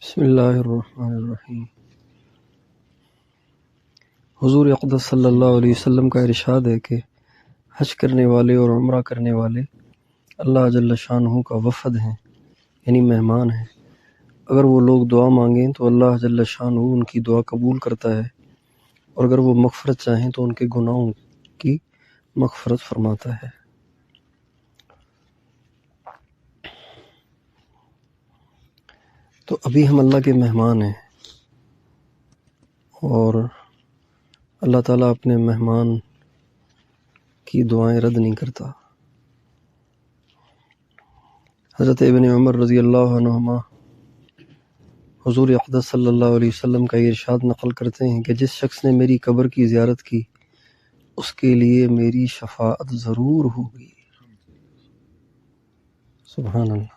بسم اللہ الرحمن الرحیم۔ حضور اقدس صلی اللہ علیہ وسلم کا ارشاد ہے کہ حج کرنے والے اور عمرہ کرنے والے اللہ جل شانہ کا وفد ہیں، یعنی مہمان ہیں۔ اگر وہ لوگ دعا مانگیں تو اللہ جل شانہ ان کی دعا قبول کرتا ہے، اور اگر وہ مغفرت چاہیں تو ان کے گناہوں کی مغفرت فرماتا ہے۔ تو ابھی ہم اللہ کے مہمان ہیں، اور اللہ تعالیٰ اپنے مہمان کی دعائیں رد نہیں کرتا۔ حضرت ابن عمر رضی اللہ عنہما حضور اقدس صلی اللہ علیہ وسلم کا یہ ارشاد نقل کرتے ہیں کہ جس شخص نے میری قبر کی زیارت کی اس کے لیے میری شفاعت ضرور ہوگی۔ سبحان اللہ۔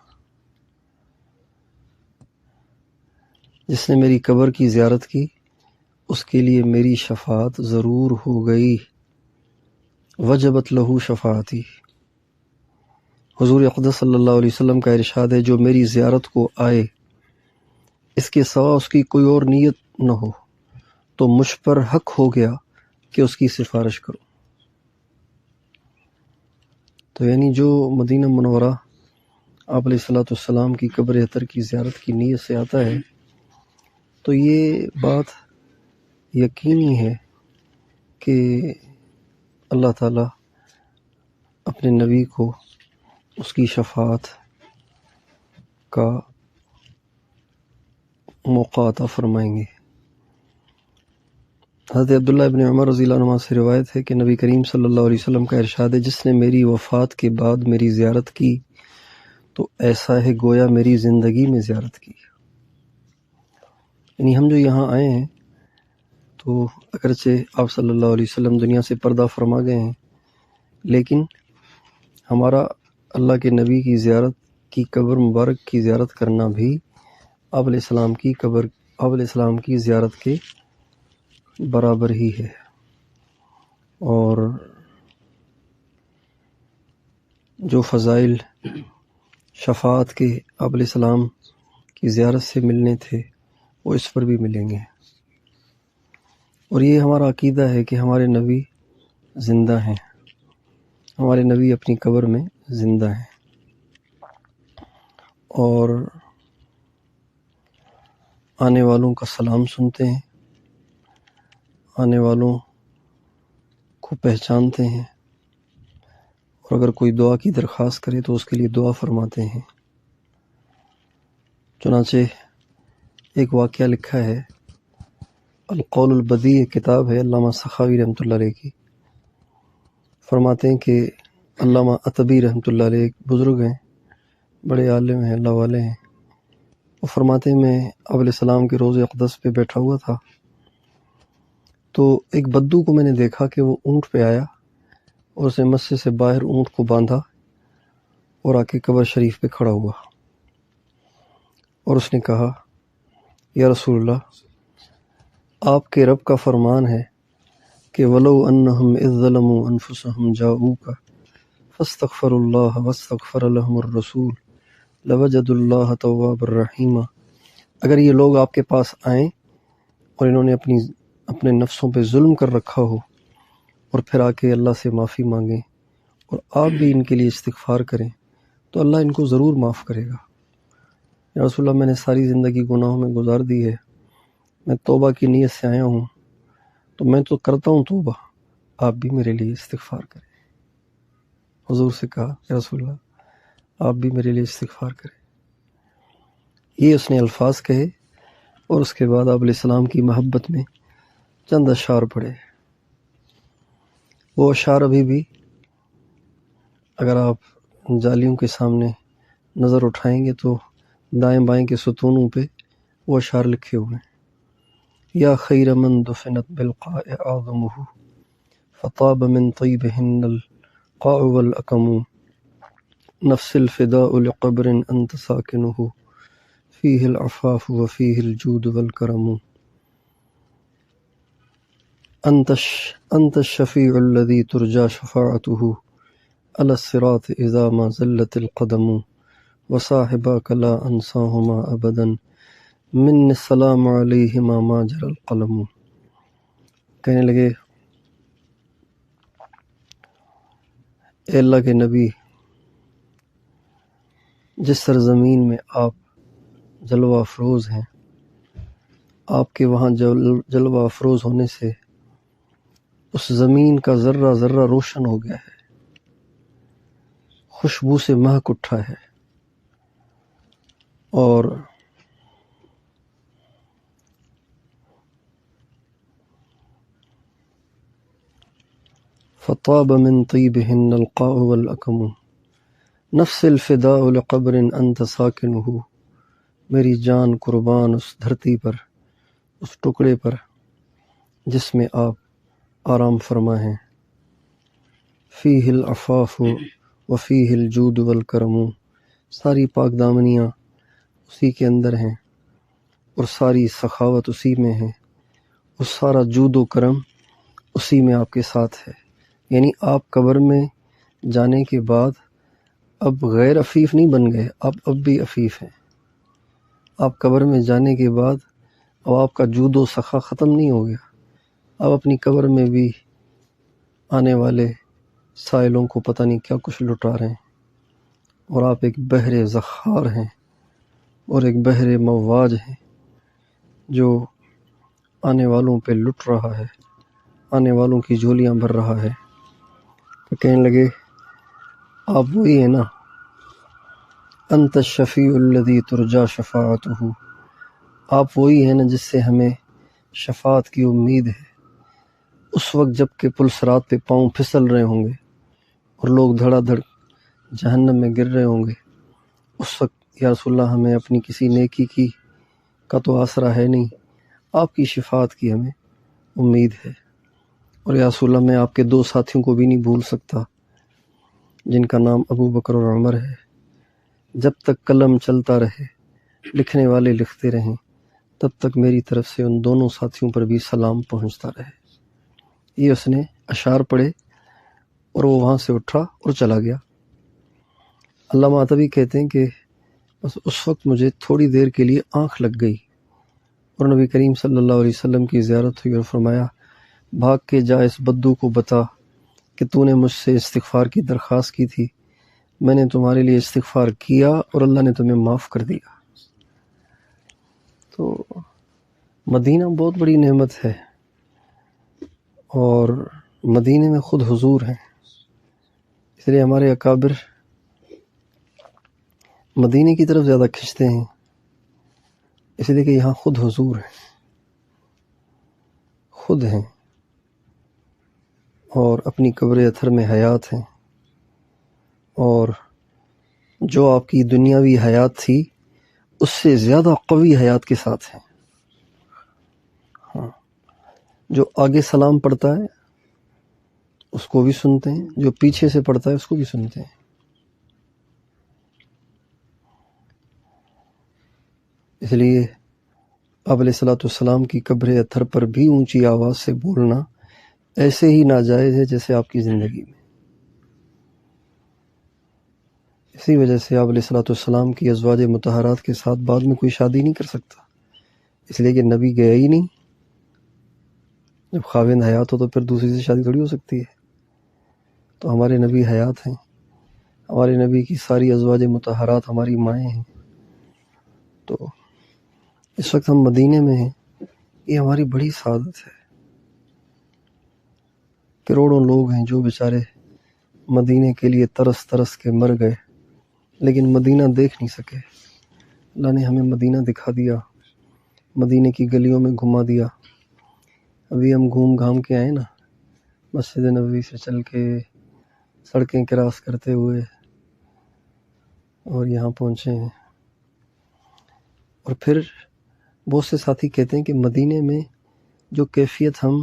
جس نے میری قبر کی زیارت کی اس کے لیے میری شفاعت ضرور ہو گئی، وجبت لہو شفاعتی۔ حضور اقدس صلی اللہ علیہ وسلم کا ارشاد ہے، جو میری زیارت کو آئے اس کے سوا اس کی کوئی اور نیت نہ ہو تو مجھ پر حق ہو گیا کہ اس کی سفارش کروں۔ تو یعنی جو مدینہ منورہ آپ علیہ الصلوۃ والسلام کی قبر اطہر کی زیارت کی نیت سے آتا ہے تو یہ بات یقینی ہے کہ اللہ تعالیٰ اپنے نبی کو اس کی شفاعت کا موقع عطا فرمائیں گے۔ حضرت عبداللہ ابن عمر رضی اللہ عنہ سے روایت ہے کہ نبی کریم صلی اللہ علیہ وسلم کا ارشاد ہے، جس نے میری وفات کے بعد میری زیارت کی تو ایسا ہے گویا میری زندگی میں زیارت کی۔ یعنی ہم جو یہاں آئے ہیں تو اگرچہ آپ صلی اللہ علیہ وسلم دنیا سے پردہ فرما گئے ہیں، لیکن ہمارا اللہ کے نبی کی زیارت کی قبر مبارک کی زیارت کرنا بھی آپ علیہ السلام کی زیارت کے برابر ہی ہے۔ اور جو فضائل شفاعت کے آپ علیہ السلام کی زیارت سے ملنے تھے وہ اس پر بھی ملیں گے۔ اور یہ ہمارا عقیدہ ہے کہ ہمارے نبی زندہ ہیں، ہمارے نبی اپنی قبر میں زندہ ہیں، اور آنے والوں کا سلام سنتے ہیں، آنے والوں کو پہچانتے ہیں، اور اگر کوئی دعا کی درخواست کرے تو اس کے لیے دعا فرماتے ہیں۔ چنانچہ ایک واقعہ لکھا ہے، القول البدیع کتاب ہے علامہ سخاوی رحمۃ اللہ علیہ کی، فرماتے ہیں کہ علامہ عتبی رحمۃ اللہ علیہ ایک بزرگ ہیں، بڑے عالم ہیں، اللہ والے ہیں۔ وہ فرماتے ہیں میں آپ علیہ السلام کے روضہ اقدس پہ بیٹھا ہوا تھا تو ایک بدو کو میں نے دیکھا کہ وہ اونٹ پہ آیا اور اسے مسجد سے باہر اونٹ کو باندھا اور آ کے قبر شریف پہ کھڑا ہوا، اور اس نے کہا، یا رسول اللہ، آپ کے رب کا فرمان ہے کہ وَلَوْ أَنَّهُمْ إِذ ظَلَمُوا أَنفُسَهُمْ جَاءُوكَ فَاسْتَغْفَرُوا اللَّهَ وَاسْتَغْفَرَ لَهُمُ الرَّسُولُ لَوَجَدُوا اللَّهَ تَوَّابًا رَحِيمًا۔ اگر یہ لوگ آپ کے پاس آئیں اور انہوں نے اپنے نفسوں پہ ظلم کر رکھا ہو اور پھر آ کے اللہ سے معافی مانگیں اور آپ بھی ان کے لیے استغفار کریں تو اللہ ان کو ضرور معاف کرے گا۔ یا رسول اللہ، میں نے ساری زندگی گناہوں میں گزار دی ہے، میں توبہ کی نیت سے آیا ہوں، تو میں تو کرتا ہوں توبہ، آپ بھی میرے لیے استغفار کریں۔ حضور سے کہا، یا رسول اللہ آپ بھی میرے لیے استغفار کریں۔ یہ اس نے الفاظ کہے اور اس کے بعد آپ علیہ السلام کی محبت میں چند اشعار پڑھے۔ وہ اشعار ابھی بھی اگر آپ جالیوں کے سامنے نظر اٹھائیں گے تو دائیں بائیں کے ستونوں پہ وہ اشعار لکھے ہوئے ہیں، یا خیر من دفنت بالقاء اعظمہ فطاب من طیبہن القاء والاکم نفس الفداء لقبر انت ساکنہ فیہ العفاف وفیہ الجود والکرم انت الشفیع الذی ترجى شفاعته علی الصراط اذا ما زلت القدم وصاحباک لا انساہما ابدا من السلام علیہما ما جرى القلم، کہنے لگے اے اللہ کے نبی، جس سرزمین میں آپ جلوہ افروز ہیں، آپ کے وہاں جلوہ افروز ہونے سے اس زمین کا ذرہ ذرہ روشن ہو گیا ہے، خوشبو سے مہک اٹھا ہے، اور فطاب من طیبہن القاء والاکم، نفس الفداء لقبر انت ساکنہ، میری جان قربان اس دھرتی پر، اس ٹکڑے پر جس میں آپ آرام فرما ہیں، فیہ العفاف وفیہ الجود والکرم، ساری پاک دامنیاں اسی کے اندر ہیں اور ساری سخاوت اسی میں ہے، اور سارا جود و کرم اسی میں آپ کے ساتھ ہے۔ یعنی آپ قبر میں جانے کے بعد اب غیر عفیف نہیں بن گئے، آپ اب بھی عفیف ہیں۔ آپ قبر میں جانے کے بعد اب آپ کا جود و سخا ختم نہیں ہو گیا، اب اپنی قبر میں بھی آنے والے سائلوں کو پتہ نہیں کیا کچھ لٹا رہے ہیں، اور آپ ایک بحر ذخار ہیں اور ایک بحر مواج ہیں جو آنے والوں پہ لٹ رہا ہے، آنے والوں کی جھولیاں بھر رہا ہے۔ تو کہنے لگے آپ وہی ہیں نا، انت الشفیع الذی ترجا شفاعتہ، آپ وہی ہیں نا جس سے ہمیں شفاعت کی امید ہے، اس وقت جب کہ پلسرات پہ پاؤں پھسل رہے ہوں گے اور لوگ دھڑا دھڑ جہنم میں گر رہے ہوں گے، اس وقت یا رسول اللہ ہمیں اپنی کسی نیکی کی کا تو آسرا ہے نہیں، آپ کی شفاعت کی ہمیں امید ہے۔ اور یا رسول اللہ میں آپ کے دو ساتھیوں کو بھی نہیں بھول سکتا جن کا نام ابو بکر اور عمر ہے، جب تک قلم چلتا رہے، لکھنے والے لکھتے رہیں، تب تک میری طرف سے ان دونوں ساتھیوں پر بھی سلام پہنچتا رہے۔ یہ اس نے اشعار پڑھے اور وہ وہاں سے اٹھا اور چلا گیا۔ علامہ عتبی کہتے ہیں کہ بس اس وقت مجھے تھوڑی دیر کے لیے آنکھ لگ گئی اور نبی کریم صلی اللہ علیہ وسلم کی زیارت ہوئی اور فرمایا بھاگ کے جا اس بدو کو بتا کہ تو نے مجھ سے استغفار کی درخواست کی تھی، میں نے تمہارے لیے استغفار کیا اور اللہ نے تمہیں معاف کر دیا۔ تو مدینہ بہت بڑی نعمت ہے، اور مدینے میں خود حضور ہیں، اس لیے ہمارے اکابر مدینے کی طرف زیادہ کھنچتے ہیں، اس لیے کہ یہاں خود حضور ہیں، خود ہیں، اور اپنی قبر اطہر میں حیات ہیں، اور جو آپ کی دنیاوی حیات تھی اس سے زیادہ قوی حیات کے ساتھ ہیں۔ ہاں، جو آگے سلام پڑھتا ہے اس کو بھی سنتے ہیں، جو پیچھے سے پڑھتا ہے اس کو بھی سنتے ہیں۔ اس لیے آپ علیہ الصلوۃ والسلام کی قبر اطہر پر بھی اونچی آواز سے بولنا ایسے ہی ناجائز ہے جیسے آپ کی زندگی میں۔ اسی وجہ سے آپ علیہ الصلوۃ والسلام کی ازواج مطہرات کے ساتھ بعد میں کوئی شادی نہیں کر سکتا، اس لیے کہ نبی گیا ہی نہیں۔ جب خاوند حیات ہو تو پھر دوسری سے شادی تھوڑی ہو سکتی ہے۔ تو ہمارے نبی حیات ہیں، ہمارے نبی کی ساری ازواج مطہرات ہماری مائیں ہیں۔ تو اس وقت ہم مدینے میں ہیں، یہ ہماری بڑی سعادت ہے۔ کروڑوں لوگ ہیں جو بیچارے مدینے کے لیے ترس ترس کے مر گئے، لیکن مدینہ دیکھ نہیں سکے۔ اللہ نے ہمیں مدینہ دکھا دیا، مدینے کی گلیوں میں گھما دیا۔ ابھی ہم گھوم گھام کے آئے نا، مسجد نبوی سے چل کے سڑکیں کراس کرتے ہوئے اور یہاں پہنچے ہیں۔ اور پھر بہت سے ساتھی کہتے ہیں کہ مدینے میں جو کیفیت ہم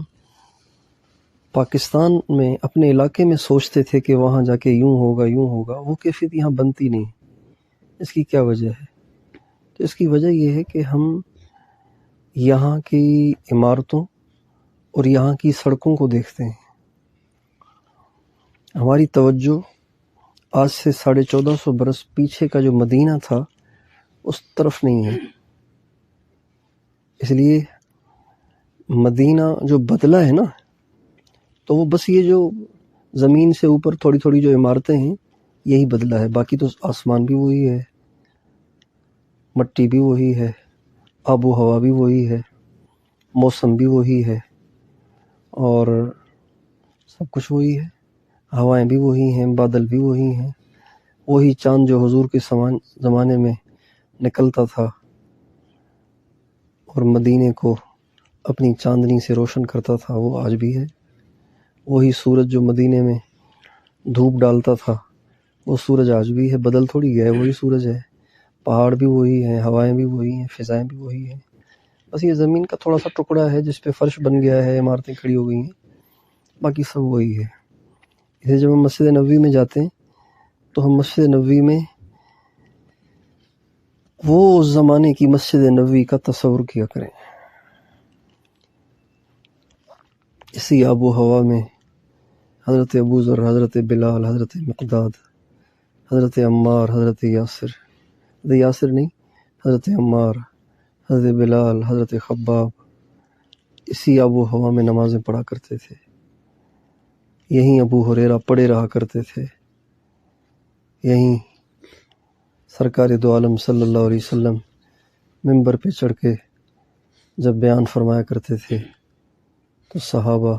پاکستان میں اپنے علاقے میں سوچتے تھے کہ وہاں جا کے یوں ہوگا، وہ کیفیت یہاں بنتی نہیں۔ اس کی کیا وجہ ہے؟ تو اس کی وجہ یہ ہے کہ ہم یہاں کی عمارتوں اور یہاں کی سڑکوں کو دیکھتے ہیں، ہماری توجہ آج سے 1450 برس پیچھے کا جو مدینہ تھا اس طرف نہیں ہے۔ اس لیے مدینہ جو بدلہ ہے نا، تو وہ بس یہ جو زمین سے اوپر تھوڑی تھوڑی جو عمارتیں ہیں یہی بدلہ ہے، باقی تو آسمان بھی وہی ہے، مٹی بھی وہی ہے، آب و ہوا بھی وہی ہے، موسم بھی وہی ہے، اور سب کچھ وہی ہے، ہوائیں بھی وہی ہیں، بادل بھی وہی ہیں، وہی چاند جو حضور کے زمانے میں نکلتا تھا اور مدینے کو اپنی چاندنی سے روشن کرتا تھا، وہ آج بھی ہے، وہی سورج جو مدینے میں دھوپ ڈالتا تھا وہ سورج آج بھی ہے، بدل تھوڑی گیا ہے، وہی سورج ہے، پہاڑ بھی وہی ہیں، ہوائیں بھی وہی ہیں، فضائیں بھی وہی ہیں، بس یہ زمین کا تھوڑا سا ٹکڑا ہے جس پہ فرش بن گیا ہے، عمارتیں کھڑی ہو گئی ہیں، باقی سب وہی ہے۔ اسے جب ہم مسجد نبوی میں جاتے ہیں تو ہم مسجد نبوی میں وہ اس زمانے کی مسجد نبوی کا تصور کیا کریں، اسی آب و ہوا میں حضرت ابو ذر، حضرت بلال، حضرت مقداد، حضرت عمار، حضرت یاسر نہیں، حضرت عمار، حضرت بلال، حضرت خباب، اسی آب و ہوا میں نمازیں پڑھا کرتے تھے، یہیں ابو ہریرہ پڑھے رہا کرتے تھے، یہیں سرکار دو عالم صلی اللہ علیہ وسلم منبر پہ چڑھ کے جب بیان فرمایا کرتے تھے تو صحابہ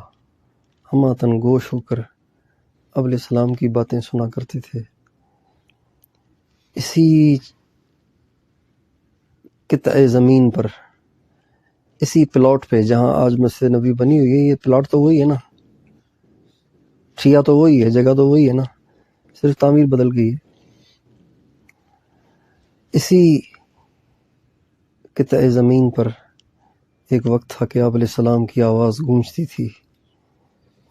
ہماتن گوش ہو کر ابل اسلام کی باتیں سنا کرتے تھے۔ اسی قطع زمین پر، اسی پلاٹ پہ جہاں آج مسجد نبوی بنی ہوئی ہے، یہ پلاٹ تو وہی ہے نا، ٹھیا تو وہی ہے، جگہ تو وہی ہے نا، صرف تعمیر بدل گئی ہے۔ اسی قطع زمین پر ایک وقت تھا کہ آپ علیہ السلام کی آواز گونجتی تھی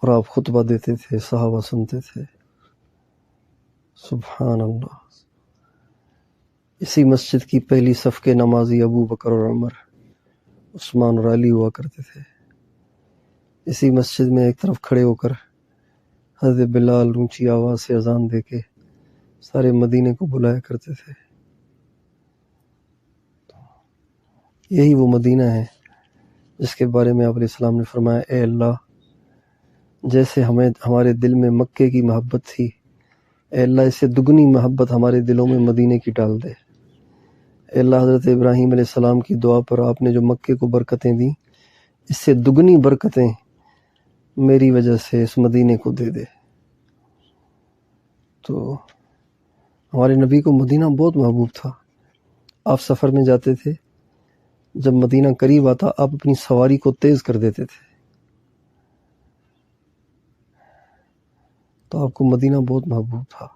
اور آپ خطبہ دیتے تھے، صحابہ سنتے تھے، سبحان اللہ۔ اسی مسجد کی پہلی صف کے نمازی ابو بکر اور عمر، عثمان اور علی ہوا کرتے تھے۔ اسی مسجد میں ایک طرف کھڑے ہو کر حضرت بلال اونچی آواز سے اذان دے کے سارے مدینے کو بلایا کرتے تھے۔ یہی وہ مدینہ ہے جس کے بارے میں آپ علیہ السلام نے فرمایا، اے اللہ، جیسے ہمارے دل میں مکے کی محبت تھی، اے اللہ اس سے دگنی محبت ہمارے دلوں میں مدینے کی ڈال دے۔ اے اللہ، حضرت ابراہیم علیہ السلام کی دعا پر آپ نے جو مکے کو برکتیں دیں، اس سے دگنی برکتیں میری وجہ سے اس مدینے کو دے دے۔ تو ہمارے نبی کو مدینہ بہت محبوب تھا۔ آپ سفر میں جاتے تھے، جب مدینہ قریب آتا آپ اپنی سواری کو تیز کر دیتے تھے، تو آپ کو مدینہ بہت محبوب تھا۔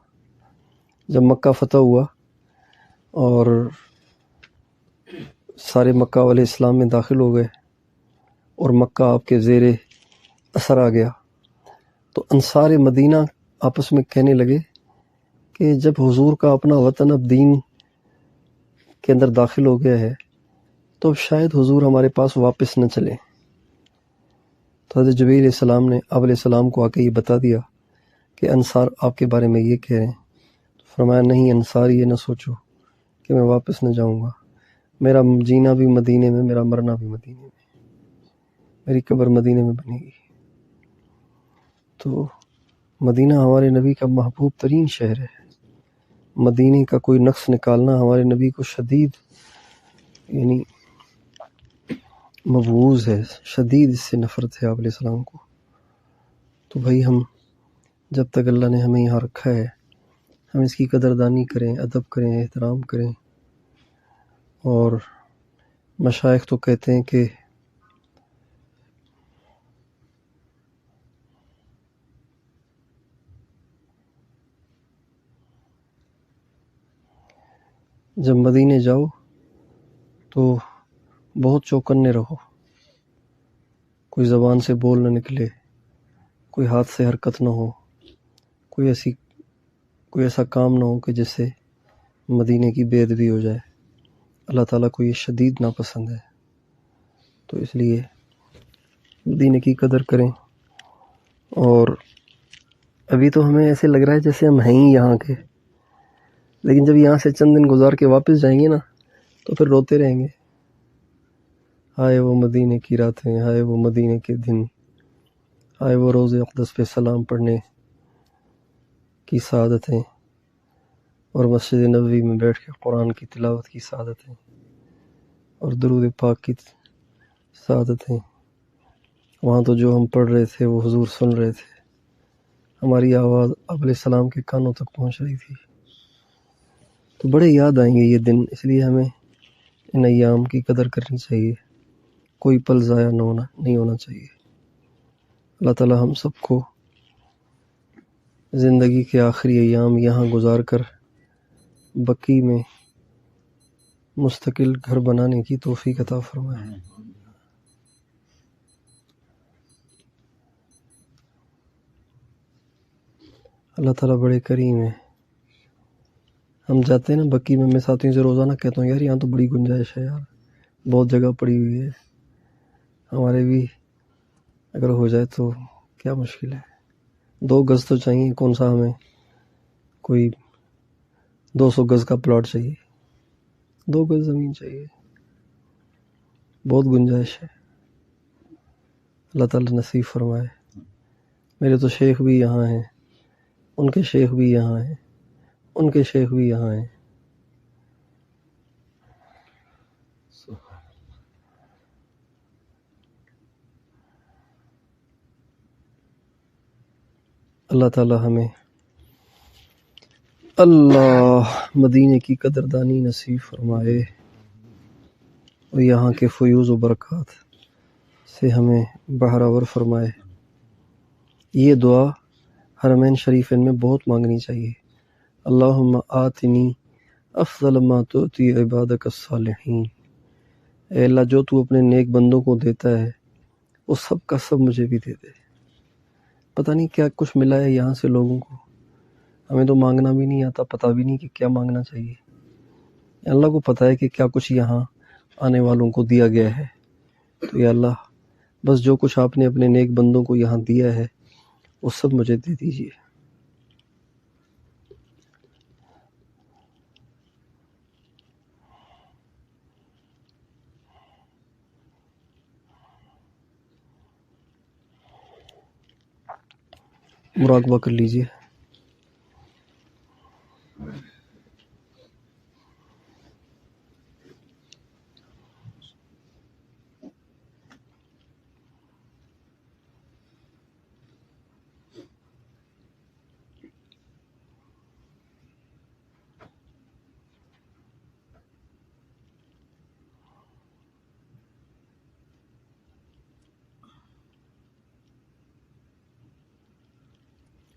جب مکہ فتح ہوا اور سارے مکہ والے اسلام میں داخل ہو گئے اور مکہ آپ کے زیر اثر آ گیا، تو انصار مدینہ آپس میں کہنے لگے کہ جب حضور کا اپنا وطن اب دین کے اندر داخل ہو گیا ہے تو اب شاید حضور ہمارے پاس واپس نہ چلیں۔ تو حضرت جبریل علیہ السلام نے آپ علیہ السلام کو آ کے یہ بتا دیا کہ انصار آپ کے بارے میں یہ کہہ رہے ہیں۔ تو فرمایا، نہیں انصار یہ نہ سوچو کہ میں واپس نہ جاؤں گا، میرا جینا بھی مدینے میں، میرا مرنا بھی مدینے میں، میری قبر مدینے میں بنے گی۔ تو مدینہ ہمارے نبی کا محبوب ترین شہر ہے۔ مدینے کا کوئی نقص نکالنا ہمارے نبی کو شدید یعنی مبغوض ہے، شدید اس سے نفرت ہے آپ علیہ السلام کو۔ تو بھائی ہم جب تک اللہ نے ہمیں یہاں رکھا ہے ہم اس کی قدردانی کریں، ادب کریں، احترام کریں۔ اور مشائخ تو کہتے ہیں کہ جب مدینے جاؤ تو بہت چوکنے رہو، کوئی زبان سے بول نہ نکلے، کوئی ہاتھ سے حرکت نہ ہو، کوئی ایسا کام نہ ہو کہ جس سے مدینے کی بے ادبی ہو جائے۔ اللہ تعالیٰ کو یہ شدید ناپسند ہے۔ تو اس لیے مدینے کی قدر کریں۔ اور ابھی تو ہمیں ایسے لگ رہا ہے جیسے ہم ہیں ہی یہاں کے، لیکن جب یہاں سے چند دن گزار کے واپس جائیں گے نا تو پھر روتے رہیں گے ہائے وہ مدینے کی راتیں، ہائے وہ مدینے کے دن، ہائے وہ روز اقدس پہ سلام پڑھنے کی سعادتیں، اور مسجد نبوی میں بیٹھ کے قرآن کی تلاوت کی سعادتیں، اور درود پاک کی سعادتیں۔ وہاں تو جو ہم پڑھ رہے تھے وہ حضور سن رہے تھے، ہماری آواز آپ علیہ السلام کے کانوں تک پہنچ رہی تھی۔ تو بڑے یاد آئیں گے یہ دن، اس لیے ہمیں ان ایام کی قدر کرنی چاہیے، کوئی پل ضائع نہیں ہونا چاہیے۔ اللہ تعالی ہم سب کو زندگی کے آخری ایام یہاں گزار کر بقی میں مستقل گھر بنانے کی توفیق عطا فرمائے۔ اللہ تعالیٰ بڑے کریم ہے۔ ہم جاتے ہیں نا بقی میں ساتھیوں سے روزانہ کہتا ہوں یار یہاں تو بڑی گنجائش ہے یار، بہت جگہ پڑی ہوئی ہے، ہمارے بھی اگر ہو جائے تو کیا مشکل ہے۔ 2 گز تو چاہیے، کون سا ہمیں کوئی 200 گز کا پلاٹ چاہیے، 2 گز زمین چاہیے، بہت گنجائش ہے۔ اللہ تعالیٰ نصیب فرمائے۔ میرے تو شیخ بھی یہاں ہیں، ان کے شیخ بھی یہاں ہیں، ان کے شیخ بھی یہاں ہیں۔ اللہ تعالیٰ ہمیں اللہ مدینے کی قدردانی نصیب فرمائے اور یہاں کے فیوز و برکات سے ہمیں بہراور فرمائے۔ یہ دعا حرمین شریفین میں بہت مانگنی چاہیے۔ اللہم آتنی افضل ما تؤتی عبادک الصالحین۔ اے اللہ جو تو اپنے نیک بندوں کو دیتا ہے وہ سب کا سب مجھے بھی دے دے۔ پتہ نہیں کیا کچھ ملا ہے یہاں سے لوگوں کو، ہمیں تو مانگنا بھی نہیں آتا، پتہ بھی نہیں کہ کیا مانگنا چاہیے۔ اللہ کو پتہ ہے کہ کیا کچھ یہاں آنے والوں کو دیا گیا ہے۔ تو یا اللہ بس جو کچھ آپ نے اپنے نیک بندوں کو یہاں دیا ہے وہ سب مجھے دے دیجیے۔ مراقبہ کر لیجیے۔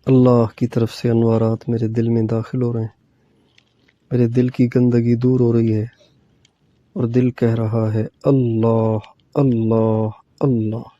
اللہ کی طرف سے انوارات میرے دل میں داخل ہو رہے ہیں، میرے دل کی گندگی دور ہو رہی ہے اور دل کہہ رہا ہے اللہ اللہ اللہ۔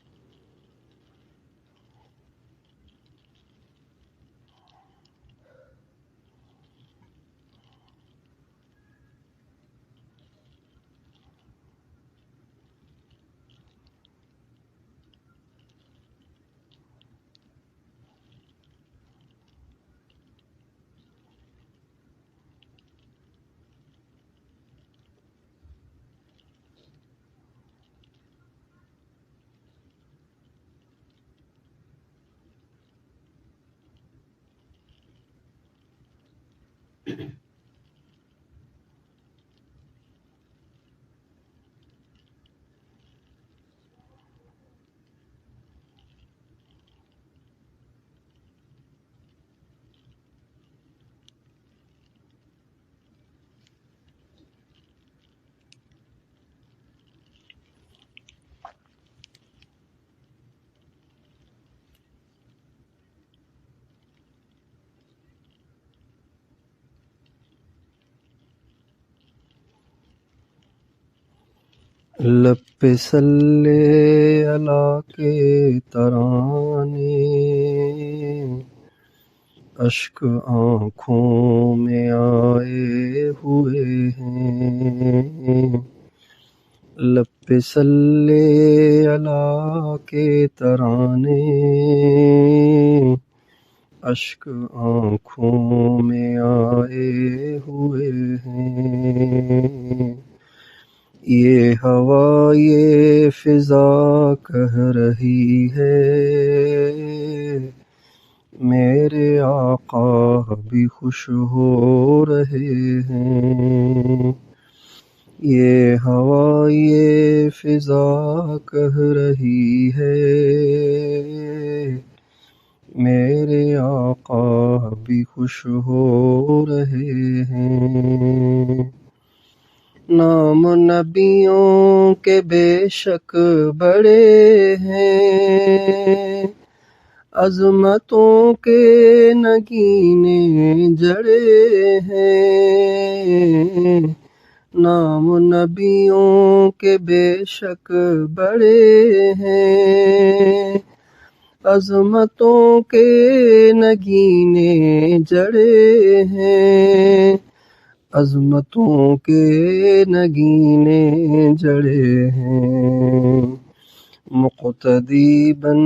لب پہ صلی اللہ کے ترانے، اشک آنکھوں میں آئے ہوئے ہیں۔ لب پہ صلی اللہ کے ترانے، اشک آنکھوں میں آئے ہوئے ہیں۔ یہ ہوا یہ فضا کہہ رہی ہے، میرے آقا بھی خوش ہو رہے ہیں۔ یہ ہوا یہ فضا کہہ رہی ہے، میرے آقا بھی خوش ہو رہے ہیں۔ نام نبیوں کے بے شک بڑے ہیں، عظمتوں کے نگینے جڑے ہیں۔ نام نبیوں کے بے شک بڑے ہیں، عظمتوں کے نگینے جڑے ہیں، عظمتوں کے نگینے جڑے ہیں۔ مقتدی بن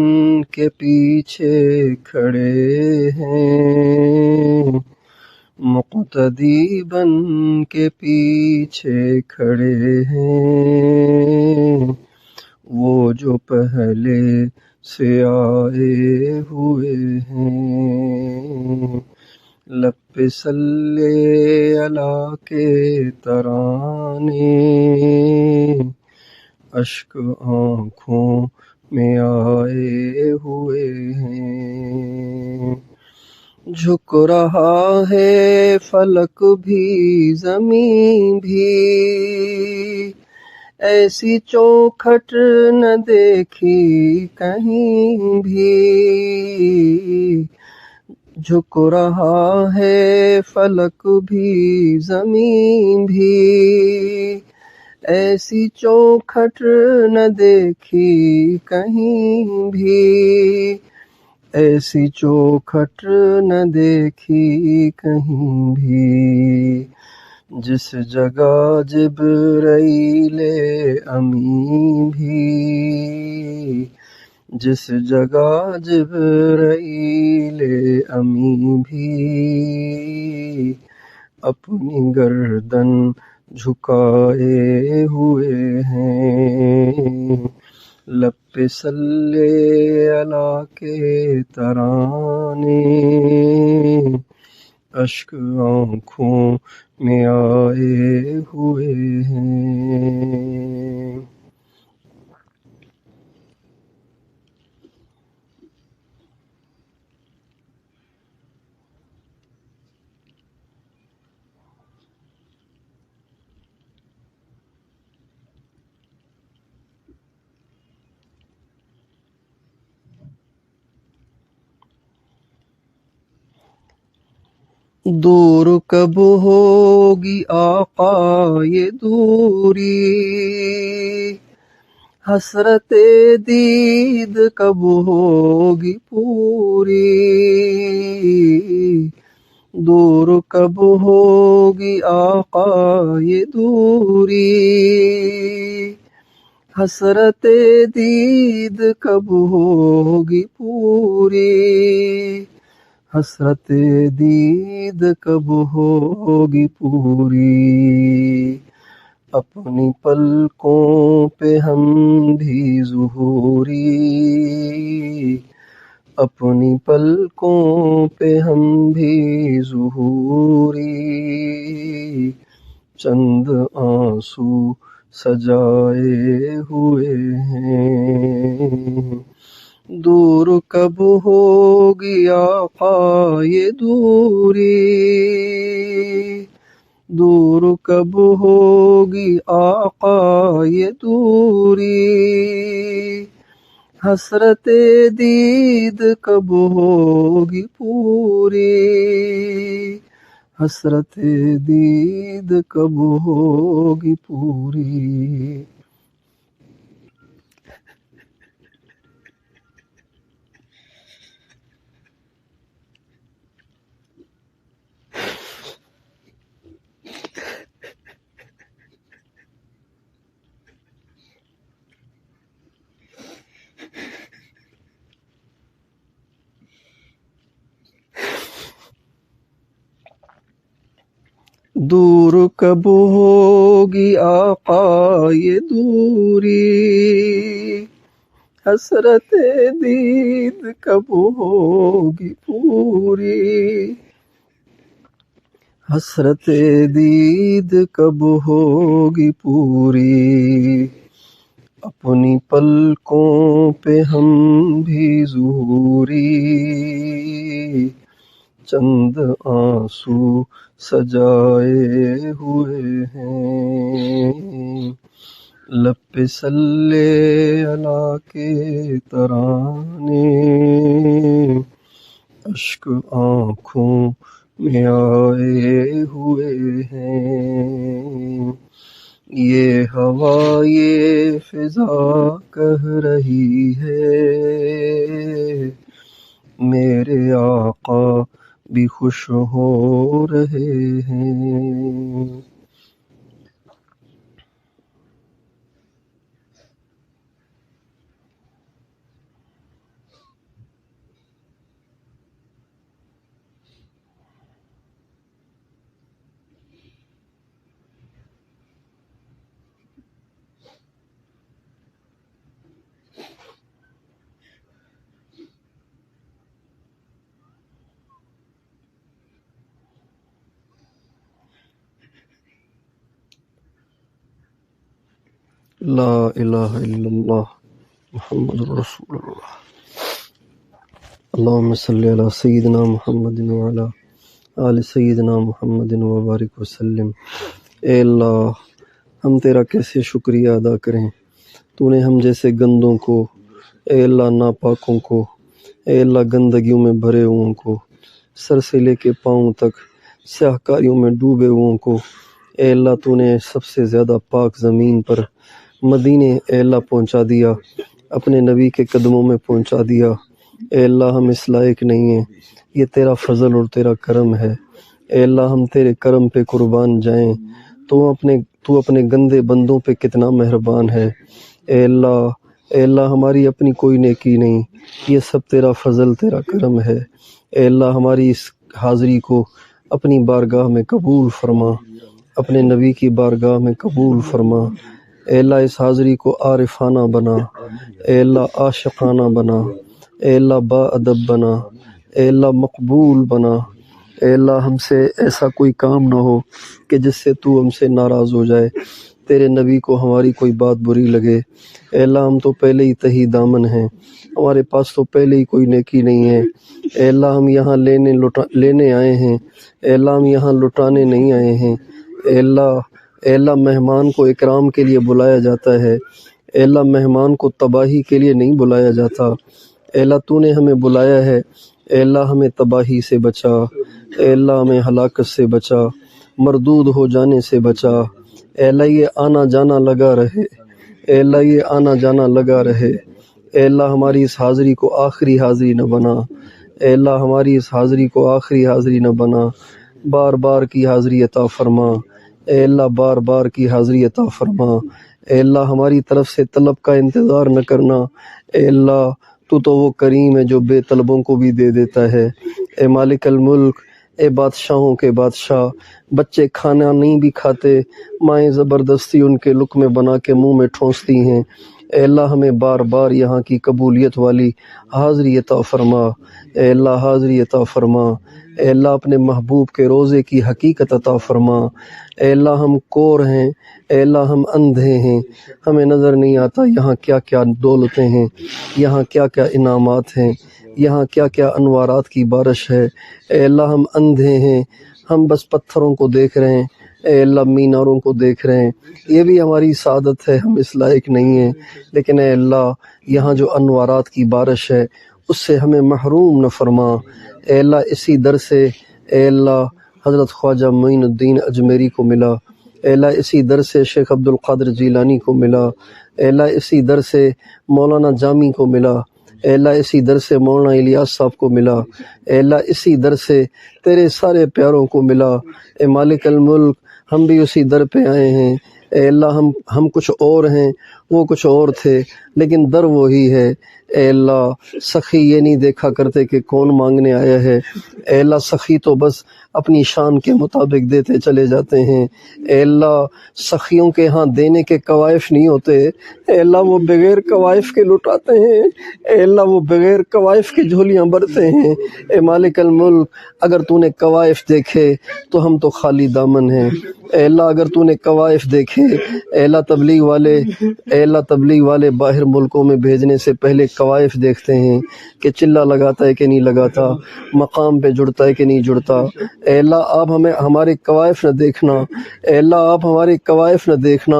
کے پیچھے کھڑے ہیں، مقتدی بن کے پیچھے کھڑے ہیں، وہ جو پہلے سے آئے ہوئے ہیں۔ لب پہ صلی اللہ کے ترانے، اشک آنکھوں میں آئے ہوئے ہیں۔ جھک رہا ہے فلک بھی زمین بھی، ایسی چوکھٹ نہ دیکھی کہیں بھی۔ جھک رہا ہے فلک بھی زمین بھی، ایسی چوکھٹ نہ دیکھی کہیں بھی، ایسی چوکھٹ نہ دیکھی کہیں بھی۔ جس جگہ جبرائیل امین بھی، جس جگہ جبرائیل امین بھی، اپنی گردن جھکائے ہوئے ہیں۔ لب پہ صلی اللہ کے ترانے، اشک آنکھوں میں آئے ہوئے ہیں۔ دور کب ہوگی آقا یہ دوری، حسرت دید کب ہوگی پوری۔ دور کب ہوگی آقا یہ دوری، حسرت دید کب ہوگی پوری، حسرت دید کب ہوگی پوری۔ اپنی پلکوں پہ ہم بھی ظہوری، اپنی پلکوں پہ ہم بھی ظہوری، چند آنسو سجائے ہوئے ہیں۔ دور کب ہوگی آقا یہ دوری، دور کب ہوگی آقا یہ دوری، حسرت دید کب ہوگی پوری، حسرت دید کب ہوگی پوری۔ دور کب ہوگی آقا یہ دوری، حسرت دید کب ہوگی پوری، حسرت دید کب ہوگی پوری، اپنی پلکوں پہ ہم بھی ظہوری، چند آنسو سجائے ہوئے ہیں، لب پہ صلی اللہ کے ترانے، اشک آنکھوں میں آئے ہوئے ہیں، یہ ہوا یہ فضا کہہ رہی ہے، میرے آقا بھی خوش ہو رہے ہیں۔ لا الہ الا اللہ محمد رسول اللہ۔ اللہم صلی علی سیدنا محمد وعلی آل سیدنا محمد وبارک وسلم۔ اے اللہ، ہم تیرا کیسے شکریہ ادا کریں، تو نے ہم جیسے گندوں کو، اے اللہ ناپاکوں کو، اے اللہ گندگیوں میں بھرے ہوئوں کو، سر سے لے کے پاؤں تک سیاہ کاریوں میں ڈوبے ہوئوں کو، اے اللہ تو نے سب سے زیادہ پاک زمین پر مدینے اے اللہ پہنچا دیا، اپنے نبی کے قدموں میں پہنچا دیا۔ اے اللہ ہم اس لائق نہیں ہیں، یہ تیرا فضل اور تیرا کرم ہے۔ اے اللہ ہم تیرے کرم پہ قربان جائیں، تو اپنے گندے بندوں پہ کتنا مہربان ہے۔ اے اللہ ہماری اپنی کوئی نیکی نہیں، یہ سب تیرا فضل تیرا کرم ہے۔ اے اللہ ہماری اس حاضری کو اپنی بارگاہ میں قبول فرما، اپنے نبی کی بارگاہ میں قبول فرما۔ اے اللہ اس حاضری کو عارفانہ بنا، اے اللہ عاشقانہ بنا، اے اللہ با ادب بنا، اے اللہ مقبول بنا۔ اے اللہ ہم سے ایسا کوئی کام نہ ہو کہ جس سے تو ہم سے ناراض ہو جائے، تیرے نبی کو ہماری کوئی بات بری لگے۔ اے اللہ ہم تو پہلے ہی تہی دامن ہیں، ہمارے پاس تو پہلے ہی کوئی نیکی نہیں ہے۔ اے اللہ ہم یہاں لینے آئے ہیں، اے اللہ ہم یہاں لٹانے نہیں آئے ہیں۔ اے اللہ مہمان کو اکرام کے لیے بلایا جاتا ہے، اے اللہ مہمان کو تباہی کے لیے نہیں بلایا جاتا۔ اے اللہ تو نے ہمیں بلایا ہے، اے اللہ ہمیں تباہی سے بچا، اے اللہ ہمیں ہلاکت سے بچا، مردود ہو جانے سے بچا۔ اے اللہ یہ آنا جانا لگا رہے، اے اللہ یہ آنا جانا لگا رہے۔ اے اللہ ہماری اس حاضری کو آخری حاضری نہ بنا، اے اللہ ہماری اس حاضری کو آخری حاضری نہ بنا، بار بار کی حاضری عطا فرما۔ اے اللہ بار بار کی حاضری عطا فرما۔ اے اللہ ہماری طرف سے طلب کا انتظار نہ کرنا، اے اللہ تو وہ کریم ہے جو بے طلبوں کو بھی دے دیتا ہے۔ اے مالک الملک، اے بادشاہوں کے بادشاہ، بچے کھانا نہیں بھی کھاتے، مائیں زبردستی ان کے لقمے بنا کے منہ میں ٹھونستی ہیں۔ اے اللہ ہمیں بار بار یہاں کی قبولیت والی حاضری عطا فرما، اے اللہ حاضری عطا فرما۔ اے اللہ اپنے محبوب کے روزے کی حقیقت عطا فرما۔ اے اللہ ہم کور ہیں، اے اللہ ہم اندھے ہیں، ہمیں نظر نہیں آتا یہاں کیا کیا دولتیں ہیں، یہاں کیا کیا انعامات ہیں، یہاں کیا کیا انوارات کی بارش ہے۔ اے اللہ ہم اندھے ہیں، ہم بس پتھروں کو دیکھ رہے ہیں، اے اللہ میناروں کو دیکھ رہے ہیں، یہ بھی ہماری سعادت ہے، ہم اس لائق نہیں ہیں، لیکن اے اللہ یہاں جو انوارات کی بارش ہے اس سے ہمیں محروم نہ فرما۔ اے اللہ اسی در سے اے اللہ حضرت خواجہ معین الدین اجمیری کو ملا، اے اللہ اسی در سے شیخ عبد القادر جیلانی کو ملا، اے اللہ اسی در سے مولانا جامی کو ملا، اے اللہ اسی در سے مولانا الیاس صاحب کو ملا، اے اللہ اسی در سے تیرے سارے پیاروں کو ملا۔ اے مالک الملک، ہم بھی اسی در پہ آئے ہیں، اے اللہ ہم کچھ اور ہیں وہ کچھ اور تھے لیکن در وہی ہے۔ اے اللہ سخی یہ نہیں دیکھا کرتے کہ کون مانگنے آیا ہے، اے اللہ سخی تو بس اپنی شان کے مطابق دیتے چلے جاتے ہیں۔ اے اللہ سخیوں کے ہاں دینے کے کوائف نہیں ہوتے، اے اللہ وہ بغیر کوائف کے لٹاتے ہیں، اے اللہ وہ بغیر کوائف کے جھولیاں بھرتے ہیں۔ اے مالک الملک اگر تو نے کوائف دیکھے تو ہم تو خالی دامن ہیں، اے اللہ اگر تو نے کوائف دیکھے، اے اللہ تبلیغ والے باہر ملکوں میں بھیجنے سے پہلے کوائف دیکھتے ہیں کہ چلا لگاتا ہے کہ نہیں لگاتا، مقام پہ جڑتا ہے کہ نہیں جڑتا۔ اے اللہ آپ ہمارے کوائف نہ دیکھنا، اے اللہ آپ ہمارے کوائف نہ دیکھنا،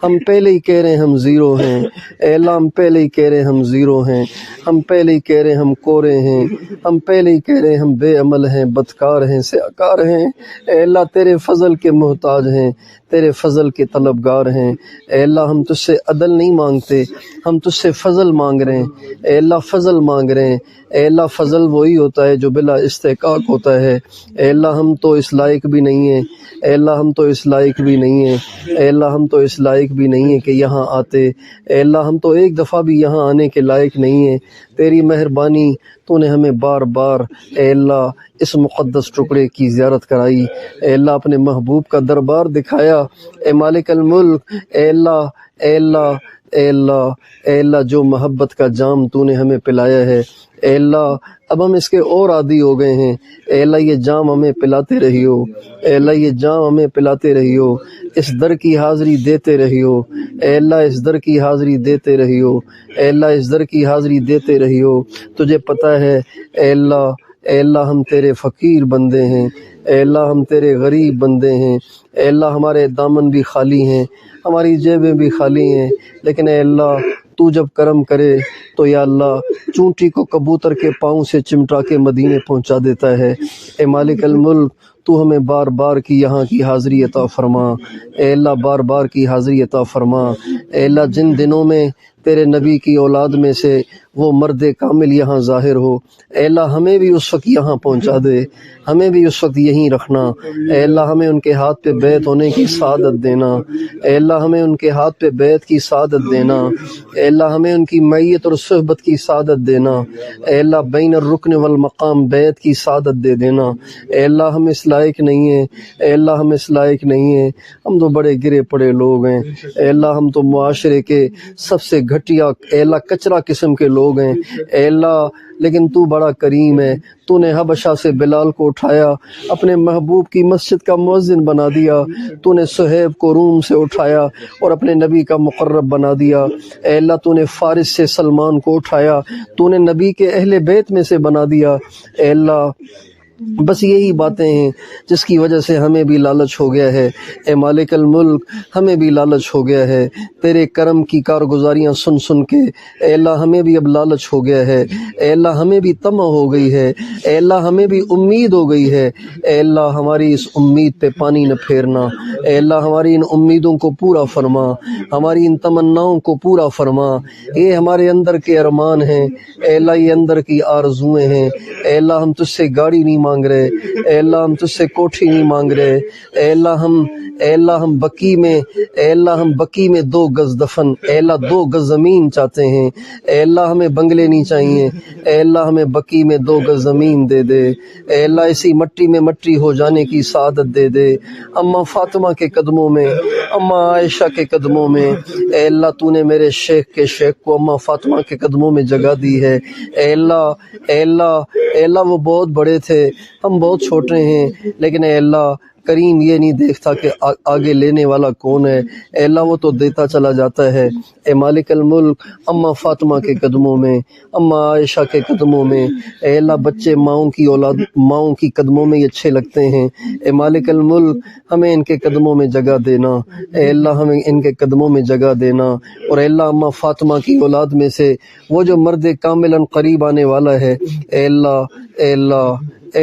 ہم پہلے ہی کہہ رہے ہیں ہم زیرو ہیں، اے اللہ ہم پہلے ہی کہہ رہے ہیں ہم زیرو ہیں، ہم پہلے ہی کہہ رہے ہیں ہم کورے ہیں، ہم پہلے ہی کہہ رہے ہیں ہم بے عمل ہیں، بدکار ہیں، سیاکار ہیں۔ اے اللہ تیرے فضل کے محتاج ہیں، تیرے فضل کے طلبگار ہیں۔ اے اللہ ہم تجھ سے عدل نہیں مانگتے، ہم تجھ سے فضل مانگ رہے ہیں، اے اللہ فضل مانگ رہے ہیں۔ اے اللہ فضل وہی ہوتا ہے جو بلا استحقاق ہوتا ہے۔ اے اللہ ہم تو اس لائق بھی نہیں ہیں، اے اللہ ہم تو اس لائق بھی نہیں ہیں، اے اللہ ہم تو اس لائق بھی نہیں ہیں کہ یہاں آتے، اے اللہ ہم تو ایک دفعہ بھی یہاں آنے کے لائق نہیں ہیں۔ تیری مہربانی تو نے ہمیں بار بار اے اللہ اس مقدس ٹکڑے کی زیارت کرائی، اے اللہ اپنے محبوب کا دربار دکھایا۔ اے مالک الملک اے اللہ اے اللہ اے اللہ اے اللہ جو محبت کا جام تو نے ہمیں پلایا ہے، اے اللہ اب ہم اس کے اور عادی ہو گئے ہیں، اے اللہ یہ جام ہمیں پلاتے رہیو، اے اللہ یہ جام ہمیں پلاتے رہیو، اس در کی حاضری دیتے رہیو، اے اللہ اس در کی حاضری دیتے رہیو، اے اللہ اس در کی حاضری دیتے رہیو۔ تجھے پتہ ہے اے اللہ ہم تیرے فقیر بندے ہیں، اے اللہ ہم تیرے غریب بندے ہیں، اے اللہ ہمارے دامن بھی خالی ہیں، ہماری جیبیں بھی خالی ہیں، لیکن اے اللہ تو جب کرم کرے تو یا اللہ چونٹی کو کبوتر کے پاؤں سے چمٹا کے مدینے پہنچا دیتا ہے۔ اے مالک الملک تو ہمیں بار بار کی یہاں کی حاضری عطا فرما، اے اللہ بار بار کی حاضری عطا فرما۔ اے اللہ جن دنوں میں تیرے نبی کی اولاد میں سے وہ مرد کامل یہاں ظاہر ہو، اے اللہ ہمیں بھی اس وقت یہاں پہنچا دے، ہمیں بھی اس وقت یہیں رکھنا، اے اللہ ہمیں ان کے ہاتھ پہ بیعت ہونے کی سعادت دینا، اے اللہ ہمیں ان کے ہاتھ پہ بیعت کی سعادت دینا، اے اللہ ہمیں ان کی معیت اور صحبت کی سعادت دینا، اے اللہ بین الرکن والمقام بیعت کی سعادت دے دینا۔ اے اللہ ہم اس لائق نہیں ہیں، اے اللہ ہم اس لائق نہیں ہیں، ہم تو بڑے گرے پڑے لوگ ہیں، اے اللہ ہم تو معاشرے کے سب سے گھٹیا اے اللہ کچرا قسم کے لوگ ہیں، اے اللہ لیکن تو بڑا کریم ہے، تو نے حبشہ سے بلال کو اٹھایا اپنے محبوب کی مسجد کا مؤذن بنا دیا، تو نے صہیب کو روم سے اٹھایا اور اپنے نبی کا مقرب بنا دیا، اے اللہ تو نے فارس سے سلمان کو اٹھایا، تو نے نبی کے اہل بیت میں سے بنا دیا، اے اللہ بس یہی باتیں ہیں جس کی وجہ سے ہمیں بھی لالچ ہو گیا ہے، اے مالک الملک ہمیں بھی لالچ ہو گیا ہے، تیرے کرم کی کارگزاریاں سن سن کے اے اللہ ہمیں بھی اب لالچ ہو گیا ہے، اے اللہ ہمیں بھی طمع ہو گئی ہے، اے اللہ ہمیں بھی امید ہو گئی ہے، اے اللہ ہماری اس امید پہ پانی نہ پھیرنا، اے اللہ ہماری ان امیدوں کو پورا فرما، ہماری ان تمناؤں کو پورا فرما، یہ ہمارے اندر کے ارمان ہیں، اے اللہ یہ اندر کی آرزویں ہیں، اے اللہ ہم تجھ سے گاڑی نہیں مانگ رہے، اے اللہ ہم تجھ سے کوٹھی نہیں مانگ رہے، اے اللہ ہم بقی میں 2 گز دفن، اے اللہ 2 گز زمین چاہتے ہیں، اے اللہ ہمیں بنگلے نہیں چاہیے، اے اللہ ہمیں بقی میں 2 گز زمین دے دے، اے اللہ اسی مٹی میں مٹی ہو جانے کی سعادت دے دے، اماں فاطمہ کے قدموں میں، اماں عائشہ کے قدموں میں، اے اللہ تو نے میرے شیخ کے شیخ کو اماں فاطمہ کے قدموں میں جگہ دی ہے، اے اللہ وہ بہت بڑے تھے، ہم بہت چھوٹے ہیں، لیکن اے اللہ کریم یہ نہیں دیکھتا کہ آگے لینے والا کون ہے، اے اللہ وہ تو دیتا چلا جاتا ہے۔ اے مالک الملک اماں فاطمہ کے قدموں میں، اماں عائشہ کے قدموں میں، اے اللہ بچے ماؤں کی قدموں میں ہی اچھے لگتے ہیں، اے مالک الملک ہمیں ان کے قدموں میں جگہ دینا، اے اللہ ہمیں ان کے قدموں میں جگہ دینا، اور اے اللہ اماں فاطمہ کی اولاد میں سے وہ جو مرد کاملاً قریب آنے والا ہے، اے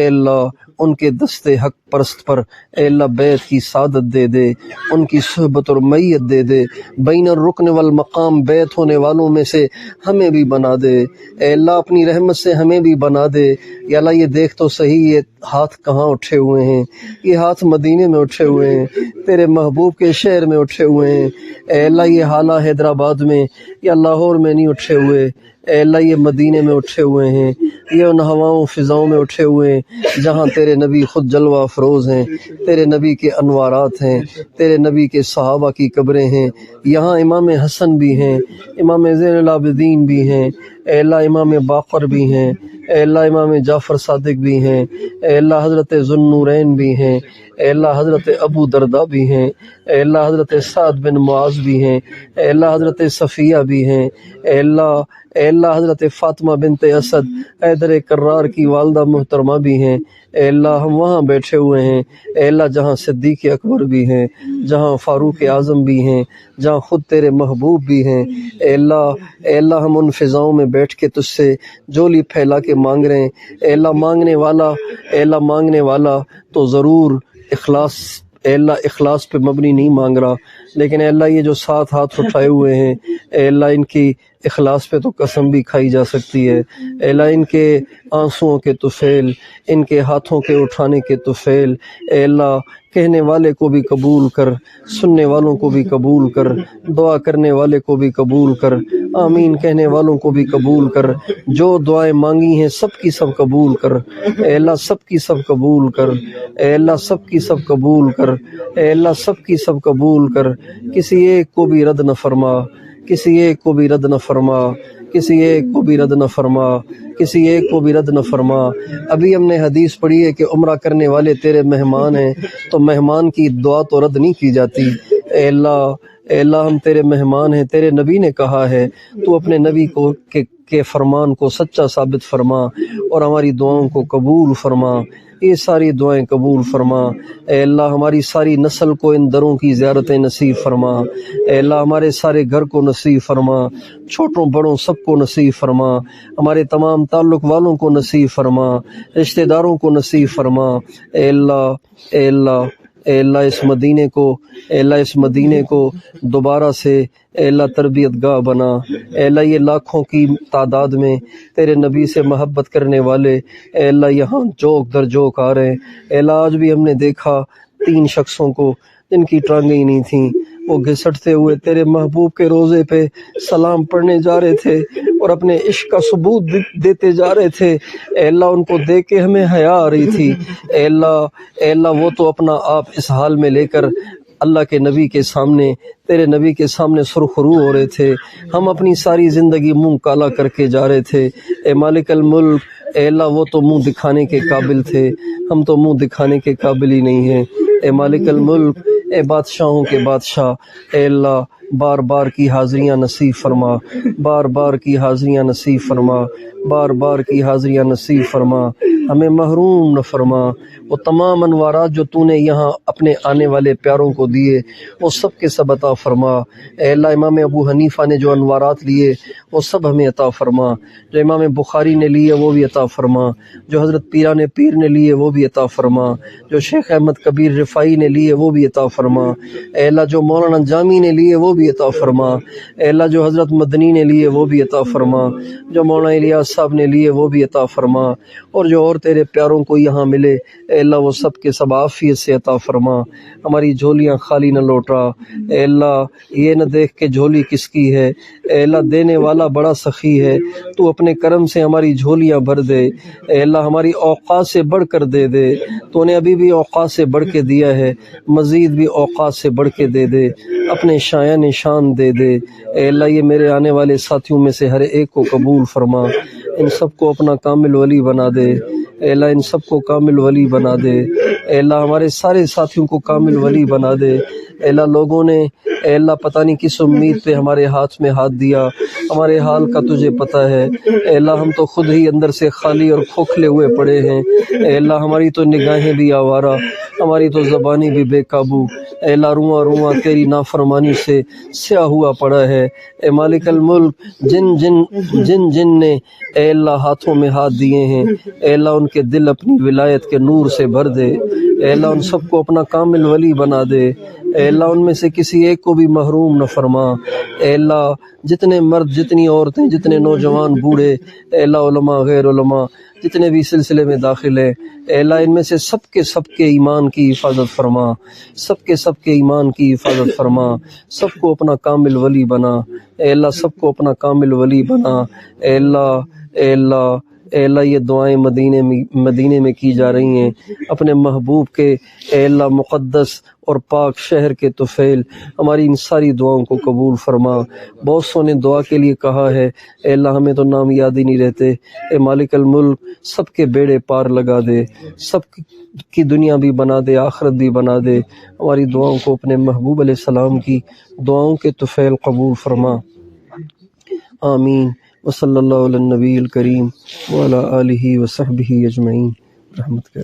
اللہ ان کے دست حق پرست پر اے اللہ بیت کی سعادت دے دے، ان کی صحبت اور میت دے دے، بین الرکن والمقام بیت ہونے والوں میں سے ہمیں بھی بنا دے، اے اللہ اپنی رحمت سے ہمیں بھی بنا دے۔ یا اللہ یہ دیکھ تو صحیح یہ ہاتھ کہاں اٹھے ہوئے ہیں، یہ ہاتھ مدینے میں اٹھے ہوئے ہیں، تیرے محبوب کے شہر میں اٹھے ہوئے ہیں، اے اللہ یہ حالہ حیدرآباد میں یا لاہور میں نہیں اٹھے ہوئے، اے اللہ یہ مدینے میں اٹھے ہوئے ہیں، یہ ان ہواؤں فضاؤں میں اٹھے ہوئے ہیں جہاں تیرے نبی خود جلوہ افروز ہیں، تیرے نبی کے انوارات ہیں، تیرے نبی کے صحابہ کی قبریں ہیں، یہاں امام حسن بھی ہیں، امام زین العابدین بھی ہیں، اے اللہ امام باقر بھی ہیں، اے اللہ امام جعفر صادق بھی ہیں، اے اللہ حضرت ذوالنورین بھی ہیں، اے اللہ حضرت ابو درداء بھی ہیں، اے اللہ حضرت سعد بن معاذ بھی ہیں، اے اللہ حضرت صفیہ بھی ہیں، اے اللہ حضرت فاطمہ بنت اسد حیدر کرار کی والدہ محترمہ بھی ہیں، اے اللہ ہم وہاں بیٹھے ہوئے ہیں، اے اللہ جہاں صدیق اکبر بھی ہیں، جہاں فاروق اعظم بھی ہیں، جہاں خود تیرے محبوب بھی ہیں، اے اللہ ہم ان فضاؤں میں بیٹھ کے تجھ سے جولی پھیلا کے مانگ رہے ہیں، اے اللہ مانگنے والا تو ضرور اے اللہ اخلاص پہ مبنی نہیں مانگ رہا، لیکن اے اللہ یہ جو 7 ہاتھ اٹھائے ہوئے ہیں، اے اللہ ان کی اخلاص پہ تو قسم بھی کھائی جا سکتی ہے، اے اللہ ان کے آنسوؤں کے طفیل، ان کے ہاتھوں کے اٹھانے کے طفیل، اے اللہ کہنے والے کو بھی قبول کر، سننے والوں کو بھی قبول کر، دعا کرنے والے کو بھی قبول کر، آمین کہنے والوں کو بھی قبول کر، جو دعائیں مانگی ہیں سب کی سب قبول کر، اے اللہ سب کی سب قبول کر، اے اللہ سب کی سب قبول کر، اے اللہ سب کی سب قبول کر، کسی ایک کو بھی رد نہ فرما، کسی ایک کو بھی رد نہ فرما، کسی ایک کو بھی رد نہ فرما، کسی ایک کو بھی رد نہ فرما۔ ابھی ہم نے حدیث پڑھی ہے کہ عمرہ کرنے والے تیرے مہمان ہیں، تو مہمان کی دعا تو رد نہیں کی جاتی۔ اے اللہ ہم تیرے مہمان ہیں، تیرے نبی نے کہا ہے تو اپنے نبی کو کے فرمان کو سچا ثابت فرما اور ہماری دعاؤں کو قبول فرما، یہ ساری دعائیں قبول فرما۔ اے اللہ ہماری ساری نسل کو ان دروں کی زیارتیں نصیب فرما، اے اللہ ہمارے سارے گھر کو نصیب فرما، چھوٹوں بڑوں سب کو نصیب فرما، ہمارے تمام تعلق والوں کو نصیب فرما، رشتہ داروں کو نصیب فرما۔ اے اللہ اس مدینے کو دوبارہ سے اے اللہ تربیت گاہ بنا، اے اللہ یہ لاکھوں کی تعداد میں تیرے نبی سے محبت کرنے والے اے اللہ یہاں جوک در جوک آ رہے ہیں۔ اے اللہ آج بھی ہم نے دیکھا 3 شخصوں کو جن کی ٹانگیں ہی نہیں تھیں، وہ گھسٹتے ہوئے تیرے محبوب کے روضے پہ سلام پڑھنے جا رہے تھے اور اپنے عشق کا ثبوت دیتے جا رہے تھے۔ اے اللہ ان کو دیکھ کے ہمیں حیا آ رہی تھی۔ اے اللہ وہ تو اپنا آپ اس حال میں لے کر اللہ کے نبی کے سامنے، تیرے نبی کے سامنے سرخرو ہو رہے تھے، ہم اپنی ساری زندگی منہ کالا کر کے جا رہے تھے۔ اے مالک الملک، اے اللہ وہ تو منہ دکھانے کے قابل تھے، ہم تو منہ دکھانے کے قابل ہی نہیں ہیں۔ اے مالک الملک، اے بادشاہوں کے بادشاہ، اے اللہ بار بار کی حاضریاں نصیب فرما، بار بار کی حاضریاں نصیب فرما، بار بار کی حاضریاں نصیب فرما، ہمیں محروم نہ فرما۔ وہ تمام انوارات جو تو نے یہاں اپنے آنے والے پیاروں کو دیے وہ سب کے سب عطا فرما۔ اے اللہ امام ابو حنیفہ نے جو انوارات لیے وہ سب ہمیں عطا فرما، جو امام بخاری نے لیے وہ بھی عطا فرما، جو حضرت پیران پیر نے لیے وہ بھی عطا فرما، جو شیخ احمد کبیر رفاعی نے لیے وہ بھی عطا فرما۔ اے اللہ جو مولانا جامی نے لیے وہ بھی عطا فرما، اے اللہ جو حضرت مدنی نے لیے وہ بھی عطا فرما، جو مولانا الیاس صاحب نے لیے وہ بھی عطا فرما، اور جو اور تیرے پیاروں کو یہاں ملے اے اللہ وہ سب کے سب عافیت سے عطا فرما، ہماری جھولیاں خالی نہ لوٹا۔ اے اللہ یہ نہ دیکھ کے جھولی کس کی ہے، اے اللہ دینے والا بڑا سخی ہے، تو اپنے کرم سے ہماری جھولیاں بھر دے۔ اے اللہ ہماری اوقات سے بڑھ کر دے دے، تو نے ابھی بھی اوقات سے بڑھ کے دیا ہے، مزید بھی اوقات سے بڑھ کے دے دے، اپنے شایان شان دے دے۔ اے اللہ یہ میرے آنے والے ساتھیوں میں سے ہر ایک کو قبول فرما، ان سب کو اپنا کامل ولی بنا دے۔ اے اللہ ان سب کو کامل ولی بنا دے۔ اے اللہ ہمارے سارے ساتھیوں کو کامل ولی بنا دے۔ اے اللہ لوگوں نے اے اللہ پتہ نہیں کس امید پہ ہمارے ہاتھ میں ہاتھ دیا، ہمارے حال کا تجھے پتہ ہے۔ اے اللہ ہم تو خود ہی اندر سے خالی اور کھوکھلے ہوئے پڑے ہیں۔ اے اللہ ہماری تو نگاہیں بھی آوارہ، ہماری تو زبانی بھی بے قابو۔ اے اللہ رواں رواں تیری نافرمانی سے سیاہ ہوا پڑا ہے۔ اے مالک الملک، جن نے اے اللہ ہاتھوں میں ہاتھ دیے ہیں اے اللہ ان کے دل اپنی ولایت کے نور سے بھر دے۔ اے اللہ ان سب کو اپنا کامل ولی بنا دے، اے اللہ ان میں سے کسی ایک کو بھی محروم نہ فرما، اے اللہ جتنے مرد، جتنی عورتیں، جتنے نوجوان، بوڑھے، اے اللہ علماء غیر علماء جتنے بھی سلسلے میں داخل ہیں، اے اللہ ان میں سے سب کے ایمان کی حفاظت فرما، سب کے ایمان کی حفاظت فرما، سب کو اپنا کامل ولی بنا، اے اللہ سب کو اپنا کامل ولی بنا، اے اللہ اے اللہ اے اللہ یہ دعائیں مدینے میں کی جا رہی ہیں اپنے محبوب کے اے اللہ مقدس اور پاک شہر کے طفیل، ہماری ان ساری دعاؤں کو قبول فرما۔ بہت سو نے دعا کے لیے کہا ہے، اے اللہ ہمیں تو نام یاد ہی نہیں رہتے، اے مالک الملک سب کے بیڑے پار لگا دے، سب کی دنیا بھی بنا دے، آخرت بھی بنا دے، ہماری دعاؤں کو اپنے محبوب علیہ السلام کی دعاؤں کے طفیل قبول فرما، آمین۔ وصلی اللہ علی النبی الکریم وعلی آلہ وصحبہ اجمعین، رحمت کے